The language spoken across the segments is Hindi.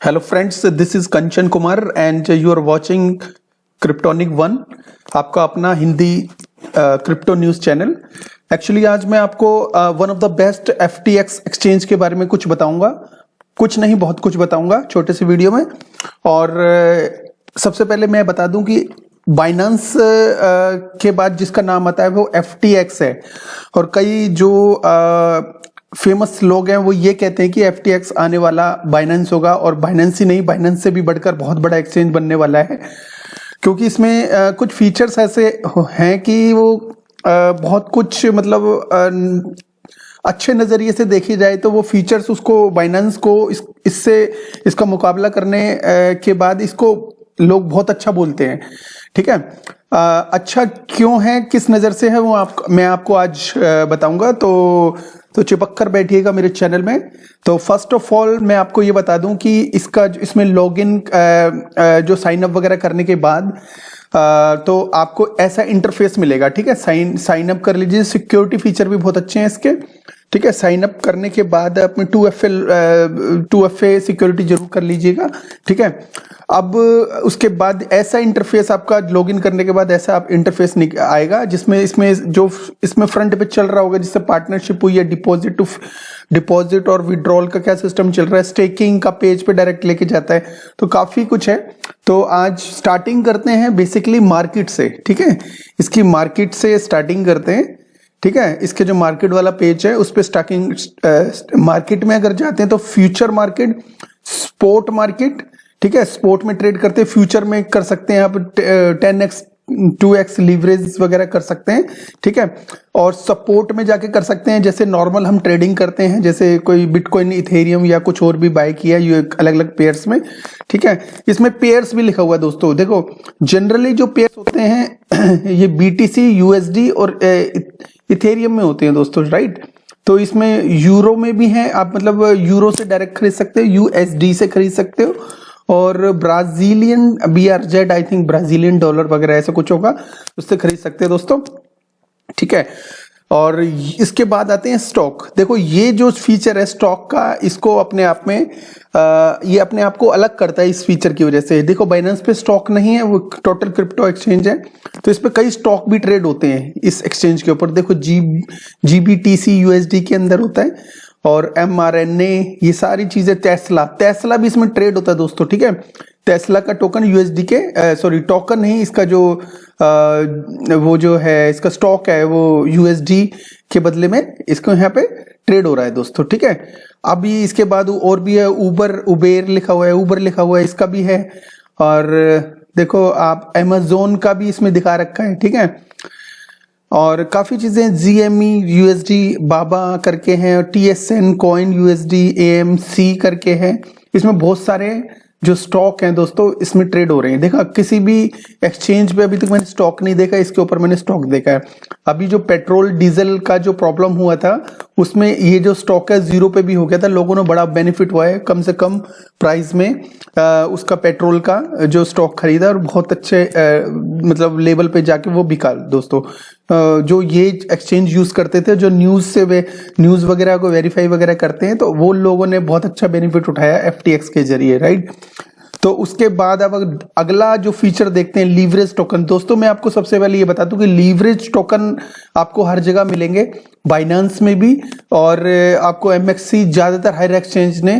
Hello friends, this is Kanchan Kumar and you are watching Cryptonic one, आपका अपना Hindi crypto news channel. Actually आज मैं आपको one of the best FTX exchange के बारे में कुछ बताऊंगा, कुछ नहीं बहुत कुछ बताऊंगा छोटे से वीडियो में। और सबसे पहले मैं बता दूं कि बाइनेंस के बाद जिसका नाम आता है वो FTX है। और कई जो फेमस लोग हैं वो ये कहते हैं कि FTX आने वाला बाइनेंस होगा, और बाइनेंस ही नहीं, बाइनेंस से भी बढ़कर बहुत बड़ा एक्सचेंज बनने वाला है, क्योंकि इसमें कुछ फीचर्स ऐसे हैं कि वो बहुत कुछ मतलब अच्छे नजरिए से देखी जाए तो वो फीचर्स उसको बाइनेंस को इसका मुकाबला करने के बाद इसको लोग बहुत अच्छा बोलते हैं। ठीक है, अच्छा क्यों है, किस नजर से है, वो मैं आपको आज बताऊंगा। तो चिपक कर बैठिएगा मेरे चैनल में। तो फर्स्ट ऑफ ऑल मैं आपको ये बता दूं कि इसमें लॉगिन जो साइन अप वगैरह करने के बाद तो आपको ऐसा इंटरफेस मिलेगा। ठीक है, साइन अप कर लीजिए। सिक्योरिटी फीचर भी बहुत अच्छे हैं इसके। ठीक है, साइन अप करने के बाद अपने 2FA सिक्योरिटी जरूर कर लीजिएगा। ठीक है, अब उसके बाद ऐसा इंटरफेस आपका लॉगिन करने के बाद ऐसा आप इंटरफेस आएगा जिसमें इसमें फ्रंट पे चल रहा होगा, जिससे पार्टनरशिप हुई है, डिपॉजिट और विड्रॉल का क्या सिस्टम चल रहा है, स्टेकिंग का पेज पे डायरेक्ट लेके जाता है, तो काफी कुछ है। तो आज स्टार्टिंग करते हैं बेसिकली मार्केट से। ठीक है, इसकी मार्केट से स्टार्टिंग करते हैं। ठीक है, इसके जो मार्केट वाला पेज है उस पे स्टार्टिंग मार्केट में अगर जाते हैं तो फ्यूचर मार्केट, स्पॉट मार्केट। ठीक है, स्पॉट में ट्रेड करते हैं, फ्यूचर में कर सकते हैं आप 10x 2x लीवरेज वगैरह कर सकते हैं। ठीक है, और सपोर्ट में जाके कर सकते हैं जैसे नॉर्मल हम ट्रेडिंग करते हैं, जैसे कोई बिटकॉइन, इथेरियम या कुछ और भी बाय किया ये अलग अलग पेयर्स में। ठीक है, इसमें पेयर्स भी लिखा हुआ है दोस्तों। देखो जनरली जो पेयर्स होते हैं ये BTC, USD और इथेरियम में होते हैं दोस्तों, राइट। तो इसमें यूरो में भी है, आप मतलब यूरो से डायरेक्ट खरीद सकते हो, USD से खरीद सकते हो, और Brazilian BRZ, I think Brazilian dollar वगैरह ऐसा कुछ होगा, उससे खरीद सकते हैं दोस्तों। ठीक है, और इसके बाद आते हैं स्टॉक। देखो ये जो फीचर है स्टॉक का, इसको अपने आप में ये अपने आप को अलग करता है इस फीचर की वजह से। देखो बाइनेंस पे स्टॉक नहीं है, वो टोटल क्रिप्टो एक्सचेंज है, तो इस पे कई स्टॉक भी ट्रेड होते हैं इस एक्सचेंज के ऊपर। देखो GBTC USD के अंदर होता है, और mRNA, ये सारी चीजें, टेस्ला भी इसमें ट्रेड होता है दोस्तों। ठीक है, टेस्ला का टोकन USD के सॉरी टोकन नहीं, इसका जो वो जो है इसका स्टॉक है वो USD के बदले में इसको यहाँ पे ट्रेड हो रहा है दोस्तों। ठीक है, अभी इसके बाद और भी है, उबेर लिखा हुआ है, ऊबर लिखा हुआ है, इसका भी है। और देखो आप Amazon का भी इसमें दिखा रखा है। ठीक है, और काफी चीजें GME USD बाबा करके हैं, और TSN कॉइन USD AMC करके है। इसमें बहुत सारे जो स्टॉक हैं दोस्तों इसमें ट्रेड हो रहे हैं। देखा किसी भी एक्सचेंज पे अभी तक मैंने स्टॉक नहीं देखा, इसके ऊपर मैंने स्टॉक देखा है। अभी जो पेट्रोल डीजल का जो प्रॉब्लम हुआ था उसमें ये जो स्टॉक है 0 पे भी हो गया था, लोगों ने बड़ा बेनिफिट हुआ है, कम से कम प्राइस में उसका पेट्रोल का जो स्टॉक खरीदा, और बहुत अच्छे मतलब लेवल पे जाके वो बिका दोस्तों। जो ये एक्सचेंज यूज करते थे, जो न्यूज वगैरह को वेरीफाई वगैरह करते हैं, तो वो लोगों ने बहुत अच्छा बेनिफिट उठाया FTX के जरिए, राइट। तो उसके बाद अब अगला जो फीचर देखते हैं, लीवरेज टोकन। दोस्तों मैं आपको सबसे पहले ये बता दूं कि लीवरेज टोकन आपको हर जगह मिलेंगे, बाइनेंस में भी, और आपको MXC ज्यादातर हायर एक्सचेंज ने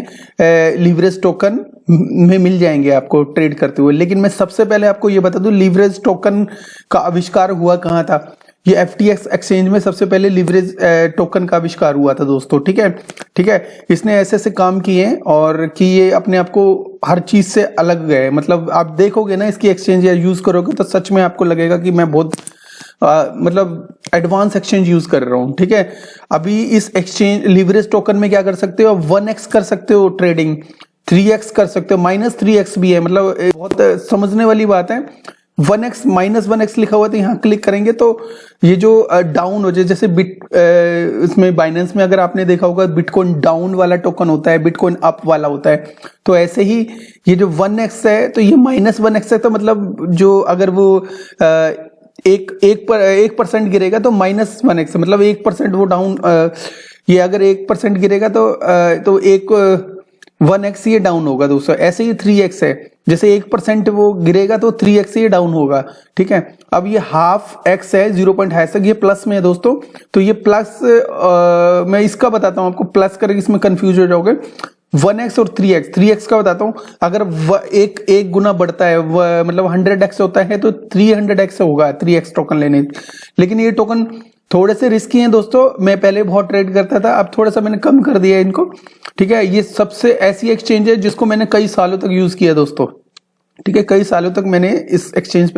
लीवरेज टोकन में मिल जाएंगे आपको ट्रेड करते हुए। लेकिन मैं सबसे पहले आपको ये बता दूं लीवरेज टोकन का आविष्कार हुआ कहाँ था। ये FTX एक्सचेंज में सबसे पहले लीवरेज टोकन का आविष्कार हुआ था दोस्तों। ठीक है, ठीक है, इसने ऐसे काम किए हैं और कि ये अपने आप को हर चीज से अलग है। मतलब आप देखोगे ना इसकी एक्सचेंज या यूज करोगे तो सच में आपको लगेगा कि मैं बहुत मतलब एडवांस एक्सचेंज यूज कर रहा हूं। ठीक है, अभी इस एक्सचेंज लीवरेज टोकन में क्या कर सकते हो, 1x कर सकते हो ट्रेडिंग, 3x कर सकते हो, -3x भी है। मतलब बहुत समझने वाली बात है। 1x -1x लिखा हुआ, तो यहाँ क्लिक करेंगे तो ये जो डाउन हो जाए, जैसे इसमें बाइनेंस में अगर आपने देखा होगा बिटकॉइन डाउन वाला टोकन होता है, बिटकॉइन अप वाला होता है, तो ऐसे ही ये जो 1x है तो ये -1x है। तो मतलब जो अगर वो 1% गिरेगा तो -1x, मतलब 1% वो डाउन, ये अगर 1% गिरेगा तो एक 1x ये डाउन होगा दोस्तों। ऐसे ही 3x है, जैसे 1% वो गिरेगा तो 3x ये डाउन होगा, ठीक है। अब ये हाफ x है, 0.5 ये प्लस में है दोस्तों, तो ये प्लस मैं इसका बताता हूं आपको, प्लस करके इसमें कंफ्यूज हो जाओगे। 1x और 3x का बताता हूं। अगर एक गुना बढ़ता है, मतलब 100x होता है तो 300x होगा 3x टोकन लेने। लेकिन ये टोकन थोड़े से रिस्की हैं दोस्तों, मैं पहले बहुत ट्रेड करता था, अब थोड़ा सा मैंने कम कर दिया है इनको, ठीक है। ये सबसे ऐसी एक्सचेंज है जिसको मैंने कई सालों तक यूज किया दोस्तों, ठीक है। कई सालों तक मैंने इस एक्सचेंज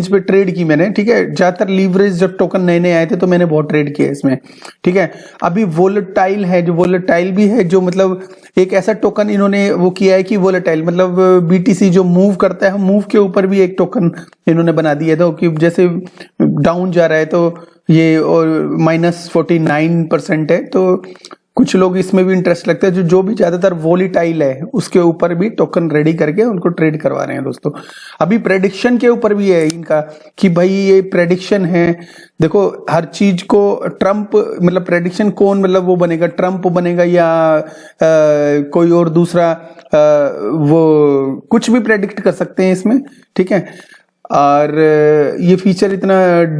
पे ट्रेड की मैंने, ठीक है। ज्यादातर लीवरेज जब टोकन नए नए आए थे तो मैंने बहुत ट्रेड किया इसमें, ठीक है। अभी वोलेटाइल है, जो वोलेटाइल भी है, जो मतलब एक ऐसा टोकन इन्होंने वो किया है कि वोलेटाइल मतलब बीटीसी जो मूव करता है, मूव के ऊपर भी एक टोकन इन्होंने बना दिया था कि जैसे डाउन जा रहा है तो ये और -49% है, तो कुछ लोग इसमें भी इंटरेस्ट लगता है, जो भी ज्यादातर वोलेटाइल है उसके ऊपर भी टोकन रेडी करके उनको ट्रेड करवा रहे हैं दोस्तों। अभी प्रेडिक्शन के ऊपर भी है इनका कि भाई ये प्रेडिक्शन है, देखो हर चीज को ट्रम्प मतलब प्रेडिक्शन कौन मतलब वो बनेगा, ट्रम्प बनेगा या कोई और दूसरा वो कुछ भी प्रेडिक्ट कर सकते हैं इसमें, ठीक है। और ये फीचर इतना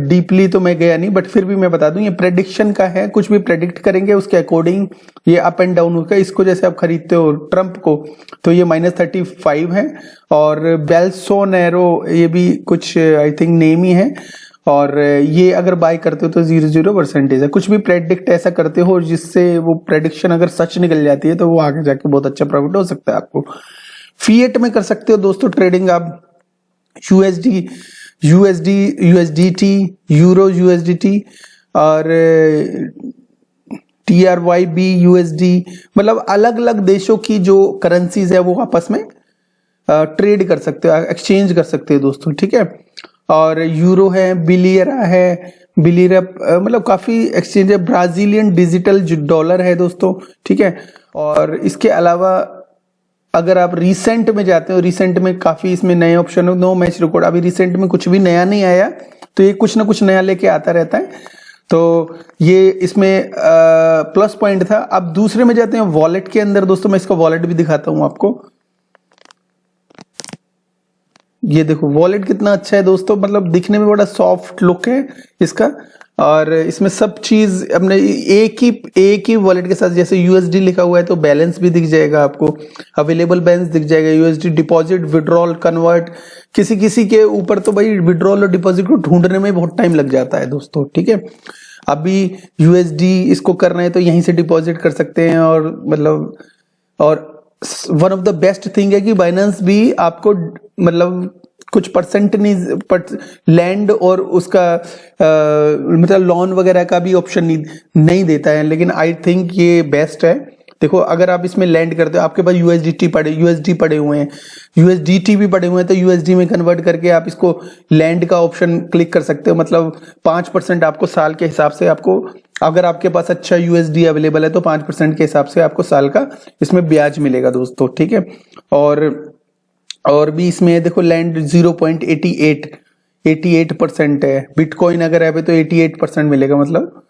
डीपली तो मैं गया नहीं, बट फिर भी मैं बता दूं ये प्रेडिक्शन का है, कुछ भी प्रेडिक्ट करेंगे उसके अकॉर्डिंग ये अप एंड डाउन होगा। इसको जैसे आप खरीदते हो ट्रम्प को तो ये -35 है, और बेल्सोनेरो ये भी कुछ आई थिंक नेम ही है, और ये अगर बाय करते हो तो 0% है। कुछ भी प्रेडिक्ट ऐसा करते हो जिससे वो प्रेडिक्शन अगर सच निकल जाती है तो वो आगे जाके बहुत अच्छा प्रॉफिट हो सकता है आपको। फिएट में कर सकते हो दोस्तों ट्रेडिंग आप, USDT, यूरो USDT और TRYB USD, मतलब अलग अलग देशों की जो करेंसीज है वो आपस में ट्रेड कर सकते हो, एक्सचेंज कर सकते हो दोस्तों, ठीक है। और यूरो है, बिलियरा मतलब काफी एक्सचेंज है। ब्राजीलियन डिजिटल डॉलर है दोस्तों, ठीक है। और इसके अलावा अगर आप रिसेंट में जाते हो, रिसेंट में काफी इसमें नए ऑप्शन हो, नो मैच रिकॉर्ड, अभी रिसेंट में कुछ भी नया नहीं आया, तो ये कुछ ना कुछ नया लेके आता रहता है, तो ये इसमें प्लस पॉइंट था। अब दूसरे में जाते हैं वॉलेट के अंदर दोस्तों, मैं इसका वॉलेट भी दिखाता हूं आपको। ये देखो वॉलेट कितना अच्छा है दोस्तों, मतलब दिखने में बड़ा सॉफ्ट लुक है इसका, और इसमें सब चीज अपने एक ही वॉलेट के साथ, जैसे यूएसडी लिखा हुआ है तो बैलेंस भी दिख जाएगा आपको, अवेलेबल बैलेंस दिख जाएगा, यूएसडी डिपॉजिट, विड्रॉल, कन्वर्ट। किसी के ऊपर तो भाई विड्रॉल और डिपॉजिट को ढूंढने में बहुत टाइम लग जाता है दोस्तों, ठीक है। अभी यूएसडी इसको करना है तो यहीं से डिपॉजिट कर सकते हैं, और मतलब और one of the best thing है कि बाइनेंस भी आपको मतलब कुछ परसेंटेज लैंड और उसका मतलब लोन वगैरह का भी ऑप्शन नहीं देता है, लेकिन आई थिंक ये बेस्ट है। देखो अगर आप इसमें लैंड करते हो, आपके पास यूएसडी पड़े हुए हैं, यूएसडीटी भी पड़े हुए हैं, तो यूएसडी में कन्वर्ट करके आप इसको लैंड का ऑप्शन क्लिक कर सकते हो। मतलब 5% आपको साल के हिसाब से आपको, अगर आपके पास अच्छा यूएसडी अवेलेबल है तो 5% के हिसाब से आपको साल का इसमें ब्याज मिलेगा दोस्तों, ठीक है। और भी इसमें देखो लैंड 0.88% है। बिटकॉइन अगर है तो 88% मिलेगा, मतलब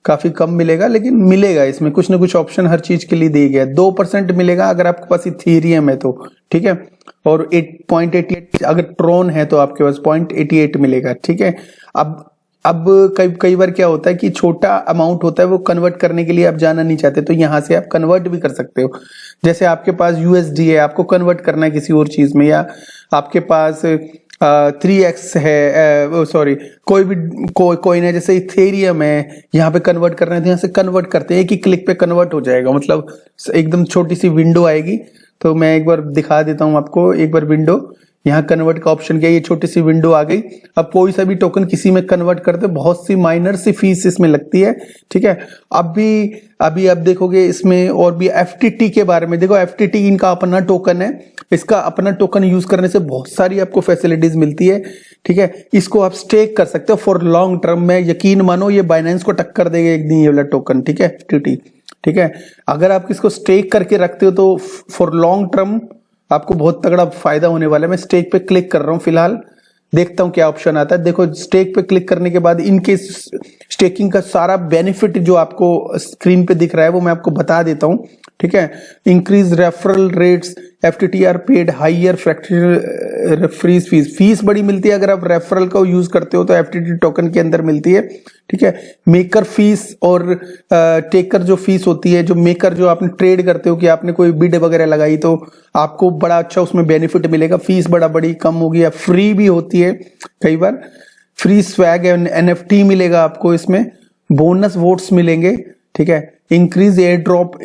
काफी कम मिलेगा, लेकिन मिलेगा। इसमें कुछ ना कुछ ऑप्शन हर चीज के लिए दिए गया है। 2% मिलेगा अगर आपके पास इथेरियम है तो, ठीक है। और 8.88 अगर ट्रोन है तो आपके पास 0.88 मिलेगा, ठीक है। अब कई बार क्या होता है कि छोटा अमाउंट होता है, वो कन्वर्ट करने के लिए आप जाना नहीं चाहते, तो यहां से आप कन्वर्ट भी कर सकते हो। जैसे आपके पास यूएसडी है, आपको कन्वर्ट करना है किसी और चीज में, या आपके पास 3x है, सॉरी कोई भी कोइन है, जैसे इथेरियम है, यहाँ पे कन्वर्ट करना है तो यहाँ से कन्वर्ट करते हैं, एक ही क्लिक पे कन्वर्ट हो जाएगा, मतलब एकदम छोटी सी विंडो आएगी। तो मैं एक बार दिखा देता हूँ आपको, एक बार विंडो, यहाँ कन्वर्ट का ऑप्शन किया, ये छोटी सी विंडो आ गई। अब कोई सा भी टोकन किसी में कन्वर्ट करते, बहुत सी माइनर सी फीस इसमें लगती है, ठीक है। अभी आप देखोगे इसमें और भी एफटीटी के बारे में, देखो एफटीटी इनका अपना टोकन है, इसका अपना टोकन यूज करने से बहुत सारी आपको फैसिलिटीज मिलती है, ठीक है। इसको आप स्टेक कर सकते हो फॉर लॉन्ग टर्म में, यकीन मानो ये बाइनेंस को टक्कर देगा एक दिन ये वाला टोकन, ठीक है, एफटीटी, ठीक है। अगर आप इसको स्टेक करके रखते हो तो फॉर लॉन्ग टर्म आपको बहुत तगड़ा फायदा होने वाला है। मैं स्टेक पे क्लिक कर रहा हूं फिलहाल, देखता हूं क्या ऑप्शन आता है। देखो स्टेक पे क्लिक करने के बाद इनके स्टेकिंग का सारा बेनिफिट जो आपको स्क्रीन पे दिख रहा है वो मैं आपको बता देता हूं, ठीक है। Increase referral rates, FTT are paid higher fracture freeze fees बड़ी मिलती है अगर आप रेफरल को यूज करते हो तो एफटीटी टोकन के अंदर मिलती है, ठीक है। मेकर फीस और टेकर जो फीस होती है, जो मेकर जो आपने ट्रेड करते हो कि आपने कोई बिड वगैरह लगाई तो आपको बड़ा अच्छा उसमें बेनिफिट मिलेगा, फीस बड़ी कम होगी या फ्री भी होती है कई बार। फ्री स्वैग एनएफटी मिलेगा आपको, इसमें बोनस वोट्स मिलेंगे, ठीक है। इंक्रीज एयर ड्रॉप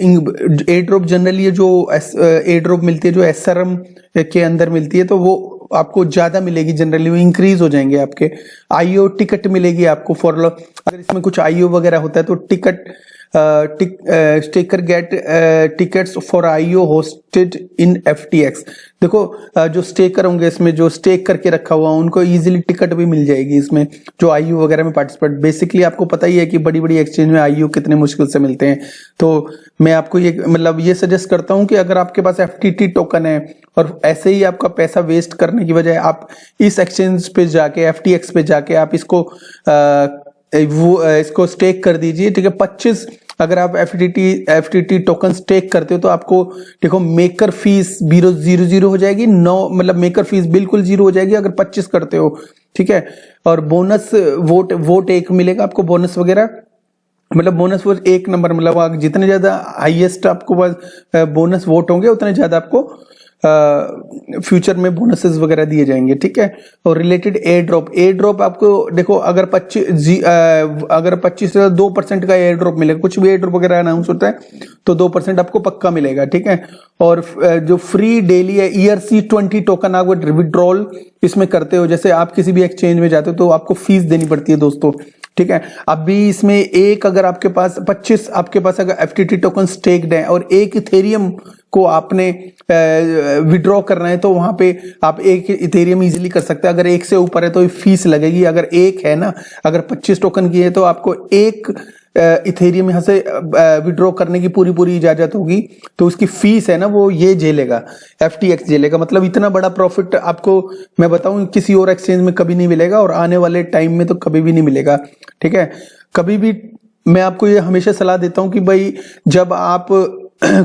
जनरली जो एयर ड्रॉप मिलती है जो एसआरएम के अंदर मिलती है तो वो आपको ज्यादा मिलेगी, जनरली वो इंक्रीज हो जाएंगे आपके। आईओ टिकट मिलेगी आपको फॉर, अगर इसमें कुछ आईओ वगैरह होता है तो ticket Strecker gate tickets for IO hosted in FTX. देखो जो स्टेकर होंगे इसमें, जो स्टेक करके रखा हुआ उनको इजीली टिकट भी मिल जाएगी इसमें, जो आईओ वगैरह में पार्टिसिपेट। बेसिकली आपको पता ही है कि बड़ी बड़ी एक्सचेंज में आईओ कितने मुश्किल से मिलते हैं, तो मैं आपको ये मतलब ये सजेस्ट करता हूं कि अगर आपके पास एफटीटी टोकन है और ऐसे ही आपका पैसा वेस्ट करने की बजाय आप इस एक्सचेंज पे जाके, एफटीएक्स पे जाके आप इसको स्टेक कर दीजिए, ठीक है। 25 अगर आप एफटीटी टोकन स्टेक करते हो तो आपको देखो मेकर फीस 0 हो जाएगी, 9 मतलब मेकर फीस बिल्कुल 0 हो जाएगी अगर 25 करते हो, ठीक है। और बोनस वोट एक मिलेगा आपको, बोनस वगैरह मतलब बोनस वोट 1 नंबर, मतलब जितने ज्यादा हाईएस्ट आपको बोनस वोट होंगे उतने ज्यादा आपको फ्यूचर में बोनसेस वगैरह दिए जाएंगे, ठीक है। और रिलेटेड एयर ड्रॉप आपको देखो अगर 25 से 2% का एयर ड्रॉप मिलेगा, कुछ भी एयर ड्रॉप वगैरह अनाउंस होता है तो 2% आपको पक्का मिलेगा, ठीक है। और जो फ्री डेली है ERC20 टोकन आप विड्रॉल इसमें करते हो, जैसे आप किसी भी एक्सचेंज में जाते हो तो आपको फीस देनी पड़ती है दोस्तों, ठीक है। अभी इसमें एक अगर आपके पास 25 आपके पास अगर एफटीटी टोकन स्टेक्ड है और एक इथेरियम को आपने विड्रॉ करना है तो वहां पे आप एक इथेरियम इजीली कर सकते हैं। अगर एक से ऊपर है तो फीस लगेगी, अगर एक है ना, अगर 25 टोकन की है तो आपको एक इथेरियम यहां से विड्रॉ करने की पूरी इजाजत होगी, तो उसकी फीस है ना वो ये झेलेगा, एफटीएक्स झेलेगा। मतलब इतना बड़ा प्रॉफिट आपको मैं बताऊं किसी और एक्सचेंज में कभी नहीं मिलेगा और आने वाले टाइम में तो कभी भी नहीं मिलेगा, ठीक है। कभी भी मैं आपको ये हमेशा सलाह देता हूं कि भाई जब आप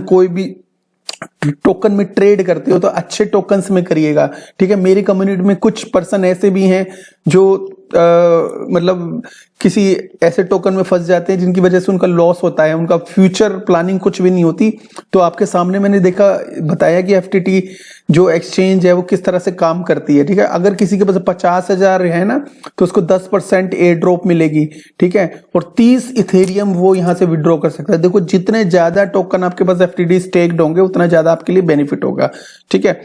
कोई भी टोकन में ट्रेड करते हो तो अच्छे टोकन्स में करिएगा, ठीक है। मेरी कम्युनिटी में कुछ पर्सन ऐसे भी हैं जो मतलब किसी ऐसे टोकन में फंस जाते हैं जिनकी वजह से उनका लॉस होता है, उनका फ्यूचर प्लानिंग कुछ भी नहीं होती। तो आपके सामने मैंने बताया कि एफटीटी जो एक्सचेंज है वो किस तरह से काम करती है, ठीक है। अगर किसी के पास 50,000 है ना तो उसको 10% एयर ड्रॉप मिलेगी, ठीक है। और 30 इथेरियम वो यहां से विड्रॉ कर सकता है। देखो जितने ज्यादा टोकन आपके पास एफटीटी स्टेक्ड होंगे उतना ज्यादा आपके लिए बेनिफिट होगा, ठीक है।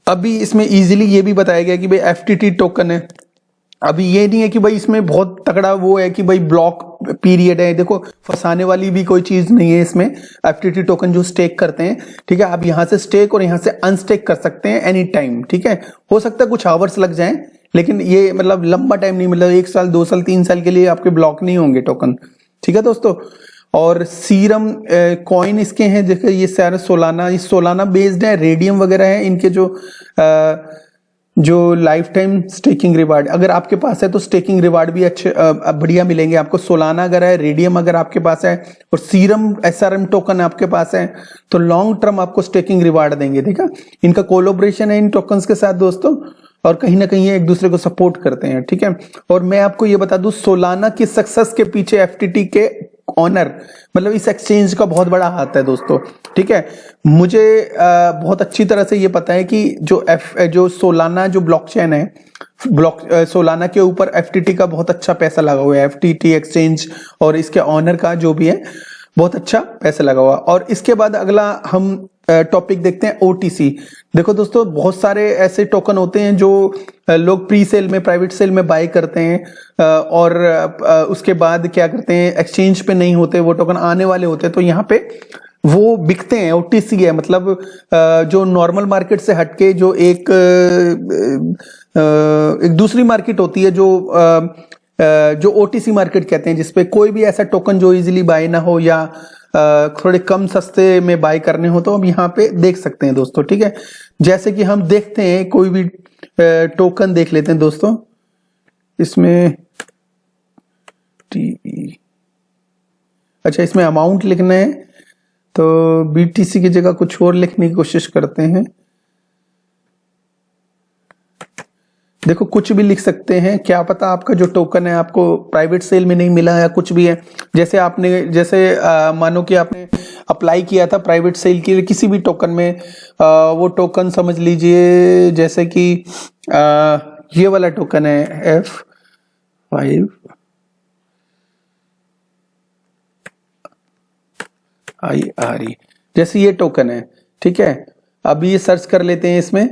अभी इसमें इजीली ये भी बताया गया कि भाई एफटीटी टोकन है, अभी ये नहीं है कि भाई इसमें बहुत तगड़ा वो है कि भाई ब्लॉक पीरियड है। देखो फंसाने वाली भी कोई चीज नहीं है इसमें। एफटीटी टोकन जो स्टेक करते हैं, ठीक है, आप यहां से स्टेक और यहां से अनस्टेक कर सकते हैं एनी टाइम, ठीक है। हो सकता है कुछ आवर्स लग जाएं लेकिन ये मतलब लंबा टाइम नहीं, मतलब 1 साल 2 साल 3 साल के लिए आपके ब्लॉक नहीं होंगे टोकन, ठीक है दोस्तों। और सीरम कॉइन इसके हैं, देखो ये सारे सोलाना बेस्ड है, रेडियम वगैरह है इनके जो लाइफ टाइम स्टेकिंग रिवार्ड अगर आपके पास है तो स्टेकिंग रिवार्ड भी अच्छे बढ़िया मिलेंगे आपको। सोलाना अगर है, रेडियम अगर आपके पास है और सीरम एसआरएम टोकन आपके पास है तो लॉन्ग टर्म आपको स्टेकिंग रिवार्ड देंगे, ठीक है। इनका कोलैबोरेशन है इन टोकन्स के साथ दोस्तों और कहीं ना कहीं एक दूसरे को सपोर्ट करते हैं, ठीक है। और मैं आपको ये बता दूं सोलाना की सक्सेस के पीछे एफटीटी के ऑनर मतलब इस एक्सचेंज का बहुत बड़ा हाथ है दोस्तों, ठीक है। मुझे बहुत अच्छी तरह से ये पता है कि जो सोलाना जो ब्लॉकचेन है, सोलाना के ऊपर एफटीटी का बहुत अच्छा पैसा लगा हुआ है, एफटीटी एक्सचेंज और इसके ऑनर का जो भी है बहुत अच्छा पैसा लगा हुआ। और इसके बाद अगला हम टॉपिक देखते हैं ओटीसी। देखो दोस्तों बहुत सारे ऐसे टोकन होते हैं जो लोग प्री सेल में, प्राइवेट सेल में बाय करते हैं और उसके बाद क्या करते हैं, एक्सचेंज पे नहीं होते, वो टोकन आने वाले होते हैं तो यहाँ पे वो बिकते हैं। ओटीसी है मतलब जो नॉर्मल मार्केट से हटके जो एक दूसरी मार्केट होती है जो ओटीसी मार्केट कहते हैं, जिसपे कोई भी ऐसा टोकन जो इजीली बाय ना हो या थोड़े कम सस्ते में बाय करने हो तो हम यहाँ पे देख सकते हैं दोस्तों, ठीक है। जैसे कि हम देखते हैं कोई भी टोकन देख लेते हैं दोस्तों, इसमें अच्छा इसमें अमाउंट लिखना है तो BTC की जगह कुछ और लिखने की कोशिश करते हैं। देखो कुछ भी लिख सकते हैं, क्या पता आपका जो टोकन है आपको प्राइवेट सेल में नहीं मिला या कुछ भी है। जैसे मानो कि आपने अप्लाई किया था प्राइवेट सेल के लिए किसी भी टोकन में, वो टोकन समझ लीजिए जैसे कि ये वाला टोकन है F5 IRE, जैसे ये टोकन है, ठीक है। अभी ये सर्च कर लेते हैं इसमें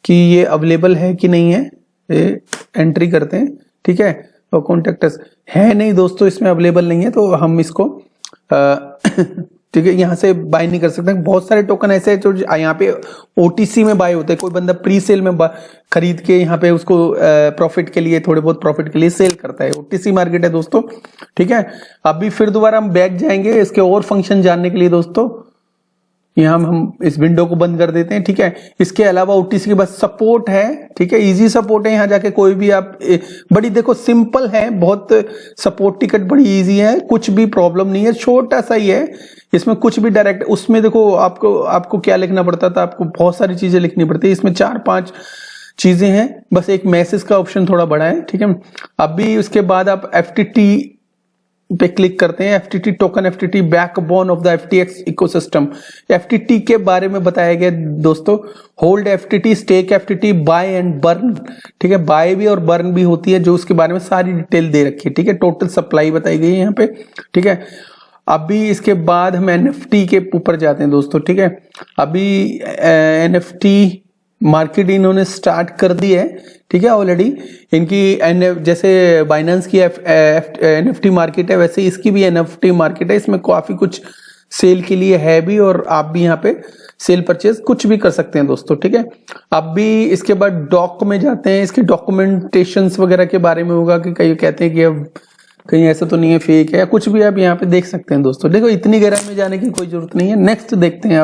कि ये अवेलेबल है कि नहीं है, ये एंट्री करते हैं, ठीक है। और कॉन्टेक्ट है नहीं दोस्तों, इसमें अवेलेबल नहीं है, तो हम इसको ठीक है यहाँ से बाय नहीं कर सकते। बहुत सारे टोकन ऐसे हैं जो यहाँ पे OTC में बाय होते हैं, कोई बंदा प्री सेल में खरीद के यहाँ पे उसको प्रॉफिट के लिए, थोड़े बहुत प्रॉफिट के लिए सेल करता है। OTC मार्केट है दोस्तों, ठीक है। अभी फिर दोबारा हम बैक जाएंगे इसके और फंक्शन जानने के लिए दोस्तों। यहाँ हम इस विंडो को बंद कर देते हैं, ठीक है। इसके अलावा OTC के पास सपोर्ट है, ठीक है, इजी सपोर्ट है। यहाँ जाके कोई भी आप बड़ी देखो सिंपल है, बहुत सपोर्ट टिकट बड़ी इजी है, कुछ भी प्रॉब्लम नहीं है, छोटा सा ही है। इसमें कुछ भी डायरेक्ट, उसमें देखो आपको क्या लिखना पड़ता था, आपको बहुत सारी चीजें लिखनी पड़ती है। इसमें 4-5 चीजें हैं, बस एक मैसेज का ऑप्शन थोड़ा बड़ा है, ठीक है। अभी उसके बाद आप FTT पे क्लिक करते हैं। FTT token, FTT backbone of the FTX ecosystem. FTT के बारे में बताया गया दोस्तों, hold FTT, stake FTT, buy and burn, ठीक है। बाय भी और बर्न भी होती है, जो उसके बारे में सारी डिटेल दे रखी है, ठीक है। टोटल सप्लाई बताई गई है यहाँ पे, ठीक है। अभी इसके बाद हम NFT के ऊपर जाते हैं दोस्तों, ठीक है। अभी NFT मार्केट इन्होंने स्टार्ट कर दी है, ठीक है। ऑलरेडी इनकी जैसे बाइनेंस की NFT मार्केट है, वैसे इसकी भी NFT मार्केट है। इसमें काफी कुछ सेल के लिए है भी, और आप भी यहाँ पे सेल परचेज कुछ भी कर सकते हैं दोस्तों, ठीक है। अब भी इसके बाद डॉक में जाते हैं, इसके डॉक्यूमेंटेशंस वगैरह के बारे में होगा कि कई कहते हैं कि अब कहीं ऐसा तो नहीं है फेक है या कुछ भी, आप यहाँ पे देख सकते हैं दोस्तों। देखो इतनी गहराई में जाने की कोई जरूरत नहीं है। नेक्स्ट देखते हैं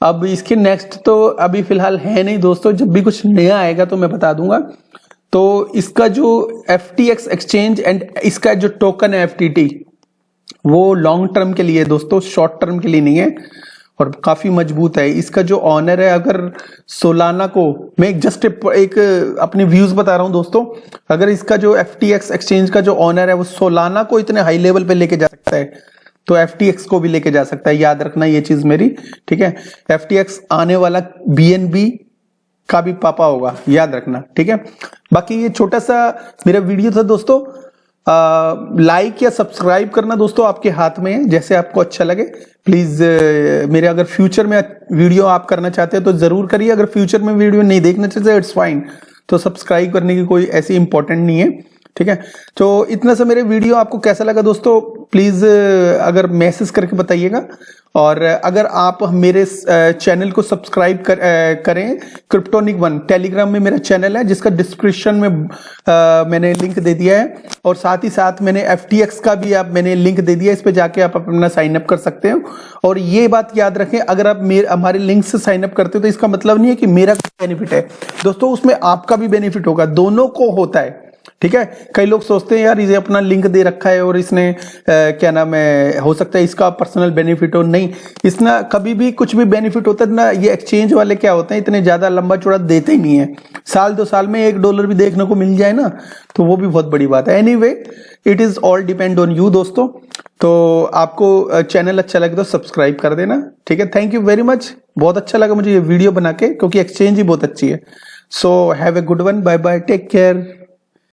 अब इसके नेक्स्ट तो अभी फिलहाल है नहीं दोस्तों, जब भी कुछ नया आएगा तो मैं बता दूंगा। तो इसका जो FTX एक्सचेंज एंड इसका जो टोकन है FTT, वो लॉन्ग टर्म के लिए दोस्तों, शॉर्ट टर्म के लिए नहीं है, और काफी मजबूत है। इसका जो ऑनर है, अगर सोलाना को, मैं जस्ट एक अपने व्यूज बता रहा हूं दोस्तों, अगर इसका जो FTX एक्सचेंज का जो ऑनर है वो सोलाना को इतने हाई लेवल पे लेके जा सकता है, तो FTX को भी लेके जा सकता है। याद रखना ये चीज मेरी, ठीक है। FTX आने वाला BNB का भी पापा होगा, याद रखना, ठीक है। बाकी ये छोटा सा मेरा वीडियो था दोस्तों। लाइक या सब्सक्राइब करना दोस्तों आपके हाथ में है, जैसे आपको अच्छा लगे। प्लीज मेरे अगर फ्यूचर में वीडियो आप करना चाहते हैं तो जरूर करिए। अगर फ्यूचर में वीडियो नहीं देखना चाहते इट्स फाइन, तो सब्सक्राइब करने की कोई ऐसी इंपॉर्टेंट नहीं है, ठीक है। तो इतना सा मेरे वीडियो आपको कैसा लगा दोस्तों, प्लीज अगर मैसेज करके बताइएगा। और अगर आप मेरे चैनल को सब्सक्राइब करें, क्रिप्टोनिक 1 टेलीग्राम में मेरा चैनल है, जिसका डिस्क्रिप्शन में मैंने लिंक दे दिया है, और साथ ही साथ मैंने FTX का भी मैंने लिंक दे दिया है, इस पे जाके आप अपना साइन अप कर सकते हो। और ये बात याद रखें, अगर आप हमारे लिंक से साइन अप करते हो तो इसका मतलब नहीं है कि मेरा बेनिफिट है दोस्तों, उसमें आपका भी बेनिफिट होगा, दोनों को होता है, ठीक है। कई लोग सोचते हैं यार इसे अपना लिंक दे रखा है और इसने क्या नाम है, हो सकता है इसका पर्सनल बेनिफिट हो। नहीं, इसना कभी भी कुछ भी बेनिफिट होता है ना, ये एक्सचेंज वाले क्या होते हैं, इतने ज्यादा लंबा चौड़ा देते ही नहीं है। साल 2 साल में $1 भी देखने को मिल जाए ना, तो वो भी बहुत बड़ी बात है। Anyway, it is all depend on you दोस्तों। तो आपको चैनल अच्छा लगे तो सब्सक्राइब कर देना, ठीक है। थैंक यू वेरी मच, बहुत अच्छा लगा मुझे ये वीडियो बना के, क्योंकि एक्सचेंज ही बहुत अच्छी है। So have a good one, bye bye, take care.